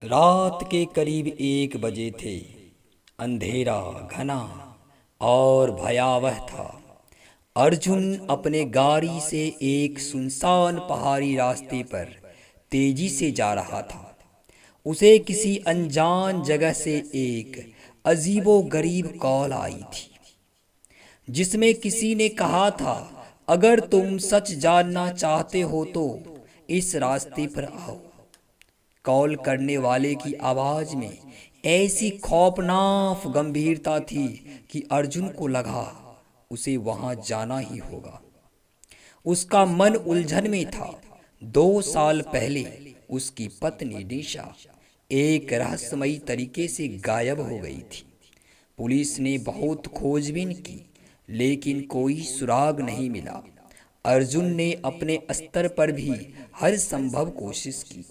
रात के करीब 1 बजे थे। अंधेरा घना और भयावह था। अर्जुन अपने गाड़ी से एक सुनसान पहाड़ी रास्ते पर तेजी से जा रहा था। उसे किसी अनजान जगह से एक अजीबो गरीब कॉल आई थी, जिसमें किसी ने कहा था, अगर तुम सच जानना चाहते हो तो इस रास्ते पर आओ। कॉल करने वाले की आवाज में ऐसी खौफनाक गंभीरता थी कि अर्जुन को लगा उसे वहां जाना ही होगा। उसका मन उलझन में था। 2 साल पहले उसकी पत्नी निशा एक रहस्यमयी तरीके से गायब हो गई थी। पुलिस ने बहुत खोजबीन की, लेकिन कोई सुराग नहीं मिला। अर्जुन ने अपने स्तर पर भी हर संभव कोशिश की,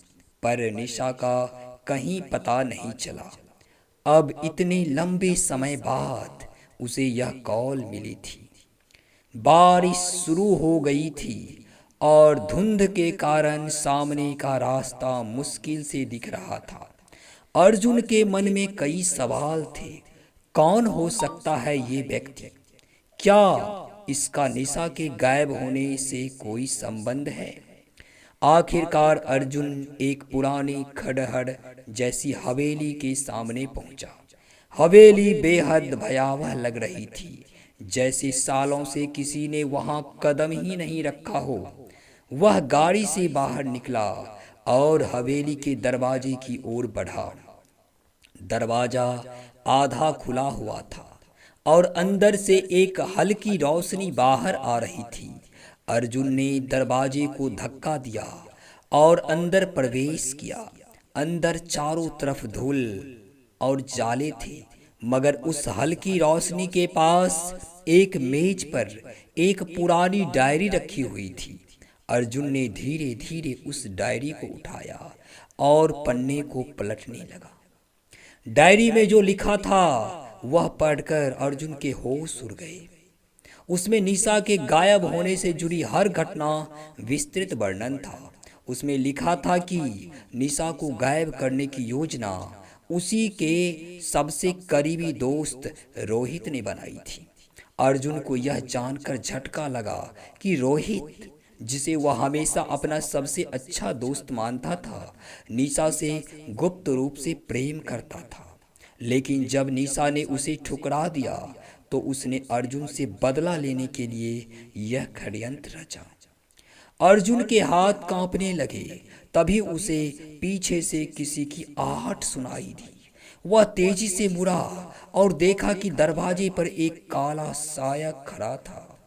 पर निशा का कहीं पता नहीं चला। अब इतने लंबे समय बाद उसे यह कॉल मिली थी। बारिश शुरू हो गई थी और धुंध के कारण सामने का रास्ता मुश्किल से दिख रहा था। अर्जुन के मन में कई सवाल थे। कौन हो सकता है ये व्यक्ति? क्या इसका निशा के गायब होने से कोई संबंध है? आखिरकार अर्जुन एक पुरानी खंडहर जैसी हवेली के सामने पहुंचा। हवेली बेहद भयावह लग रही थी, जैसे सालों से किसी ने वहां कदम ही नहीं रखा हो। वह गाड़ी से बाहर निकला और हवेली के दरवाजे की ओर बढ़ा। दरवाजा आधा खुला हुआ था और अंदर से एक हल्की रोशनी बाहर आ रही थी। अर्जुन ने दरवाजे को धक्का दिया और अंदर प्रवेश किया। अंदर चारों तरफ धूल और जाले थे, मगर उस हल्की रोशनी के पास एक मेज पर एक पुरानी डायरी रखी हुई थी। अर्जुन ने धीरे धीरे उस डायरी को उठाया और पन्ने को पलटने लगा। डायरी में जो लिखा था वह पढ़कर अर्जुन के होश उड़ गए। उसमें निशा के गायब होने से जुड़ी हर घटना विस्तृत वर्णन था। उसमें लिखा था कि निशा को गायब करने की योजना उसी के सबसे करीबी दोस्त रोहित ने बनाई थी। अर्जुन को यह जानकर झटका लगा कि रोहित, जिसे वह हमेशा अपना सबसे अच्छा दोस्त मानता था, निशा से गुप्त रूप से प्रेम करता था। लेकिन जब निशा ने उसे ठुकरा दिया तो उसने अर्जुन से बदला लेने के लिए यह षड्यंत्र रचा। अर्जुन के हाथ कांपने लगे। तभी उसे पीछे से किसी की आहट सुनाई दी। वह तेजी से मुड़ा और देखा कि दरवाजे पर एक काला साया खड़ा था।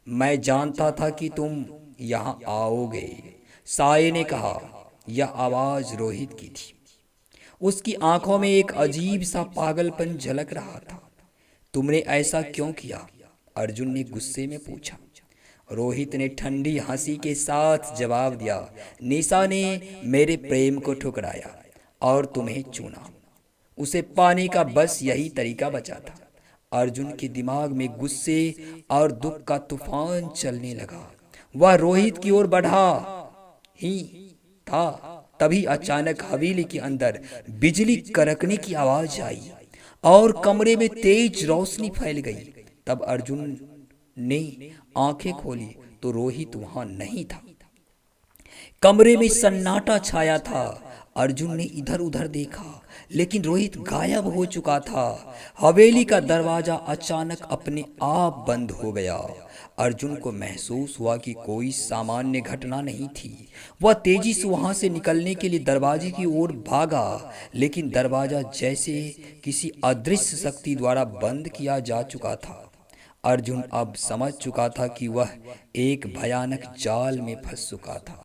मैं जानता था कि तुम यहाँ आओगे, साये ने कहा। यह आवाज रोहित की थी। उसकी आंखों में एक अजीब सा पागलपन झलक रहा था। तुमने ऐसा क्यों किया? अर्जुन ने गुस्से में पूछा। रोहित ने ठंडी हंसी के साथ जवाब दिया, निशा ने मेरे प्रेम को ठुकराया और तुम्हें चुना। उसे पाने का बस यही तरीका बचा था। अर्जुन के दिमाग में गुस्से और दुख का तूफान चलने लगा। वह रोहित की ओर बढ़ा ही था, तभी अचानक हवेली के अंदर बिजली कड़कने की आवाज आई और कमरे में तेज रोशनी फैल गई। तब अर्जुन ने आंखें खोली तो रोहित वहां नहीं था। कमरे में सन्नाटा छाया था। अर्जुन ने इधर उधर देखा, लेकिन रोहित गायब हो चुका था। हवेली का दरवाजा अचानक अपने आप बंद हो गया। अर्जुन को महसूस हुआ कि कोई सामान्य घटना नहीं थी। वह तेजी से वहां से निकलने के लिए दरवाजे की ओर भागा, लेकिन दरवाजा जैसे किसी अदृश्य शक्ति द्वारा बंद किया जा चुका था। अर्जुन अब समझ चुका था कि वह एक भयानक जाल में फंस चुका था।